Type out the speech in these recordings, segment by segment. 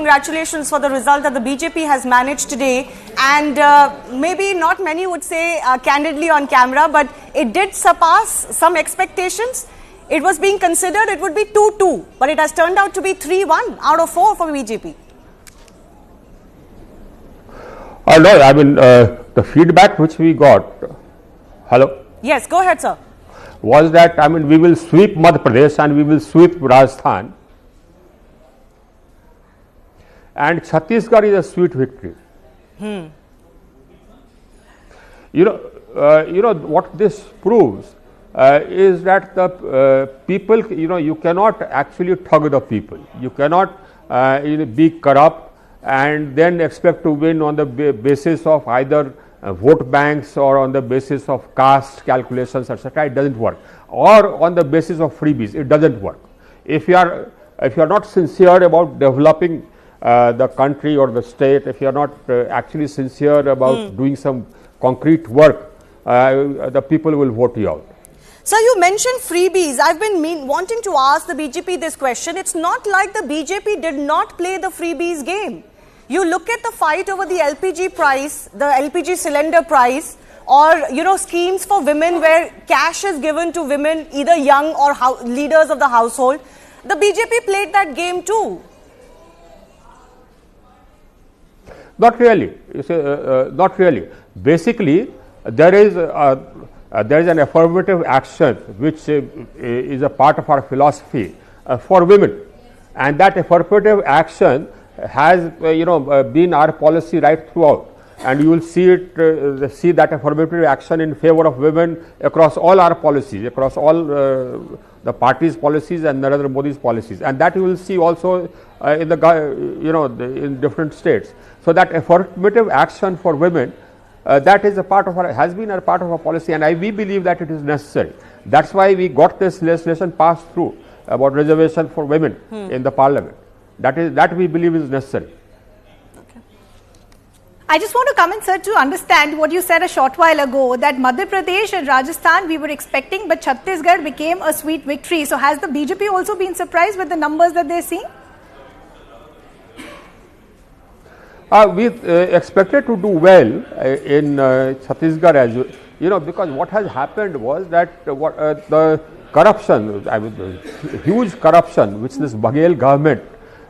Congratulations for the result that the BJP has managed today, and maybe not many would say candidly on camera, but it did surpass some expectations. It was being considered it would be 2-2, but it has turned out to be 3-1 out of 4 for BJP. No, I mean the feedback which we got, hello? Yes, go ahead, sir. Was that, I mean, we will sweep Madhya Pradesh and we will sweep Rajasthan. And Chhattisgarh is a sweet victory. You know what this proves is that the people, you cannot actually thug the people. You cannot be corrupt and then expect to win on the basis of either vote banks or on the basis of caste calculations, etc. It doesn't work. Or on the basis of freebies, it doesn't work. If you are not sincere about developing the country or the state, if you are not actually sincere about doing some concrete work, the people will vote you out. Sir, you mentioned freebies. I've been wanting to ask the BJP this question. It's not like the BJP did not play the freebies game. You look at the fight over the LPG price, the LPG cylinder price, or schemes for women where cash is given to women, either young or leaders of the household. The BJP played that game too. Not really. Not really. Basically, there is an affirmative action which is a part of our philosophy for women, and that affirmative action has been our policy right throughout, and you will see that affirmative action in favor of women across all our policies, across all the party's policies and Narendra Modi's policies, and that you will see also in in different states. So that affirmative action for women, that is a part of has been a part of our policy, and we believe that it is necessary. That's why we got this legislation passed through about reservation for women in the parliament. That we believe is necessary. Okay. I just want to come in, sir, to understand what you said a short while ago, that Madhya Pradesh and Rajasthan we were expecting, but Chhattisgarh became a sweet victory. So has the BJP also been surprised with the numbers that they're seeing? We expected to do well in Chhattisgarh as because what has happened was that the corruption, huge corruption which this Baghel government,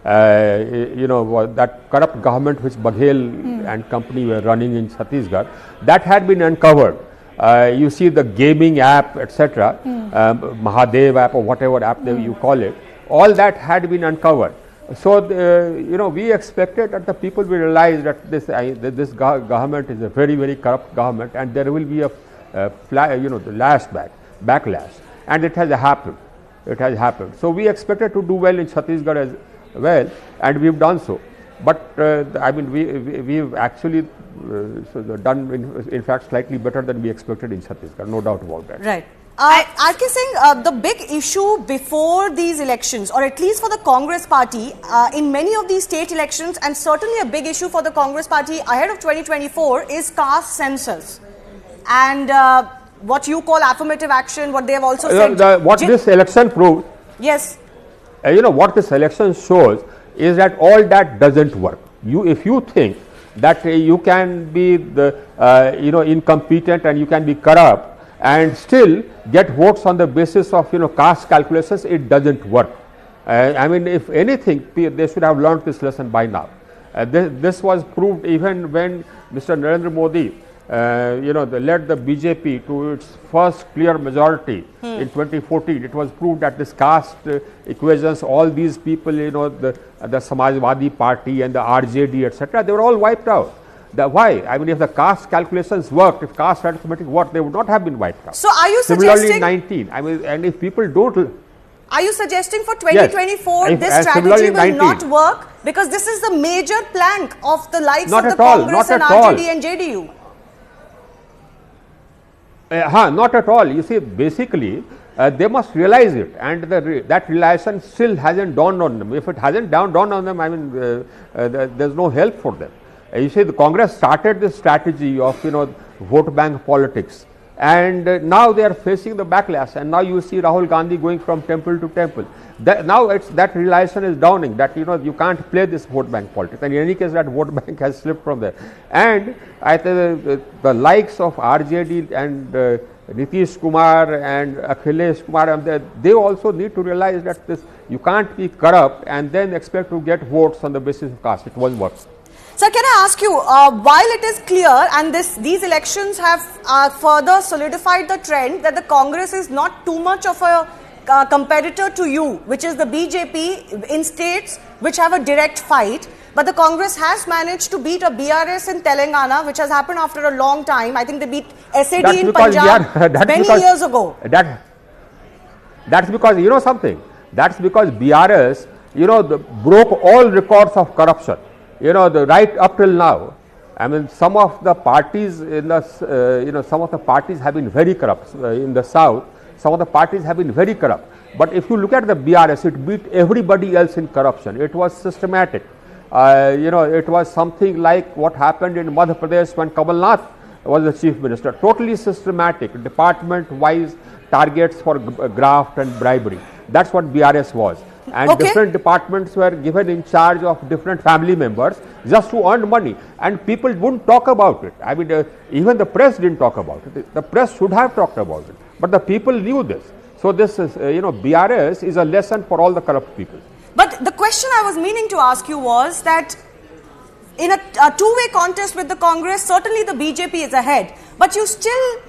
that corrupt government which Baghel and company were running in Chhattisgarh, that had been uncovered. You see the gaming app, etc., Mahadev app or whatever app you call it, all that had been uncovered. So, we expected that the people will realize that this government is a very, very corrupt government, and there will be a backlash, and it has happened. It has happened. So, we expected to do well in Chhattisgarh as well, and we've done so. But we've actually done in fact slightly better than we expected in Chhattisgarh, no doubt about that. Right. RK Singh, the big issue before these elections, or at least for the Congress party, in many of these state elections, and certainly a big issue for the Congress party ahead of 2024, is caste census. And what you call affirmative action, what they have also said. What this election proved. Yes. What this election shows is that all that doesn't work. If you think that you can be incompetent and you can be corrupt and still get votes on the basis of caste calculations, it doesn't work. If anything, they should have learned this lesson by now. This was proved even when Mr. Narendra Modi led the BJP to its first clear majority in 2014. It was proved that this caste equations, all these people, the Samajwadi Party and the RJD, etc., they were all wiped out. Why? If the caste calculations worked, if caste arithmetic worked, they would not have been wiped out. So are you similarly suggesting... 19, and if people don't... Are you suggesting for 2024 yes, this strategy will not work? Because this is the major plank of the likes of the Congress and RJD and JDU. Not at all. You see, basically, they must realize it, and that realization still hasn't dawned on them. If it hasn't dawned on them, there's no help for them. You see, the Congress started this strategy of vote bank politics, And now they are facing the backlash, and now you see Rahul Gandhi going from temple to temple. Now that realization is dawning that you can't play this vote bank politics, and in any case that vote bank has slipped from there. And I think the likes of RJD and Nitish Kumar and Akhilesh Kumar, they also need to realize that you can't be corrupt and then expect to get votes on the basis of caste. It won't work. Sir, can I ask you, while it is clear and these elections have further solidified the trend that the Congress is not too much of a competitor to you, which is the BJP in states which have a direct fight, but the Congress has managed to beat a BRS in Telangana, which has happened after a long time. I think they beat SAD in Punjab many years ago. That's because, something, that's because BRS, broke all records of corruption. Right up till now, I mean, some of the parties in the, some of the parties have been very corrupt in the south. Some of the parties have been very corrupt. But if you look at the BRS, it beat everybody else in corruption. It was systematic. It was something like what happened in Madhya Pradesh when Kamal Nath was the chief minister. Totally systematic, department-wise targets for graft and bribery. That's what BRS was. And different departments were given in charge of different family members just to earn money, and people wouldn't talk about it. I mean, even the press didn't talk about it. The press should have talked about it, but the people knew this. So this is, BRS is a lesson for all the corrupt people. But the question I was meaning to ask you was that in a two-way contest with the Congress, certainly the BJP is ahead, but you still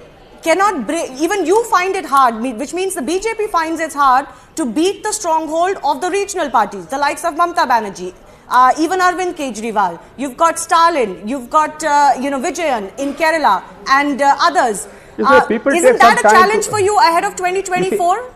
cannot break, even you find it hard, which means the BJP finds it hard to beat the stronghold of the regional parties, the likes of Mamata Banerjee, even Arvind Kejriwal. You've got Stalin, you've got Vijayan in Kerala and others. Isn't that a challenge for you ahead of 2024?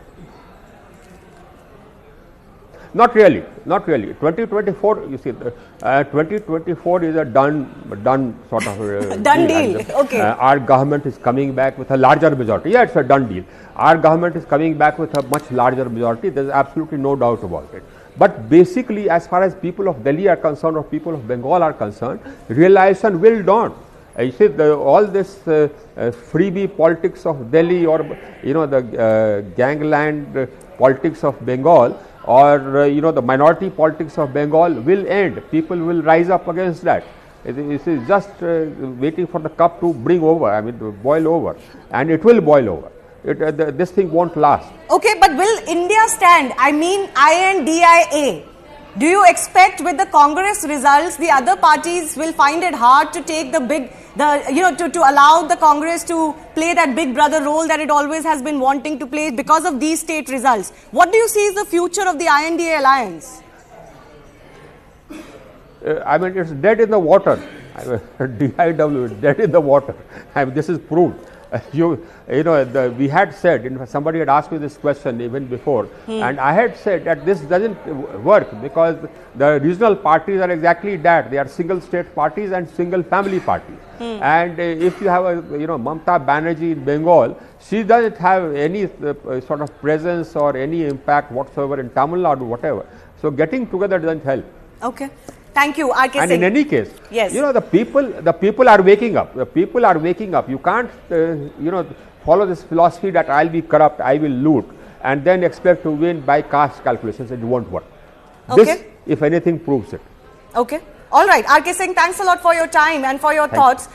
Not really. 2024, you see, 2024 is a done sort of done deal. Okay. Our government is coming back with a larger majority. Yeah, it's a done deal. Our government is coming back with a much larger majority. There's absolutely no doubt about it. But basically, as far as people of Delhi are concerned or people of Bengal are concerned, realization will dawn. You see, all this freebie politics of Delhi or the gangland politics of Bengal, or the minority politics of Bengal will end. People will rise up against that. It is just waiting for the cup to bring over, I mean to boil over, and it will boil over. This thing won't last. Okay, but will India stand? I mean INDIA. Do you expect with the Congress results, the other parties will find it hard to take to allow the Congress to play that big brother role that it always has been wanting to play because of these state results? What do you see is the future of the INDA alliance? I mean, it's dead in the water. DIW is dead in the water. I mean, this is proved. We had said, somebody had asked me this question even before, and I had said that this doesn't work because the regional parties are exactly that. They are single state parties and single family parties. And if you have a, Mamata Banerjee in Bengal, she doesn't have any sort of presence or any impact whatsoever in Tamil Nadu, whatever. So getting together doesn't help. Okay. Thank you, R.K. And Singh. in any case, yes. The people are waking up. The people are waking up. You can't, follow this philosophy that I'll be corrupt, I will loot, and then expect to win by caste calculations. It won't work. Okay. This, if anything, proves it. Okay. All right. R.K. Singh, thanks a lot for your time and for your thoughts.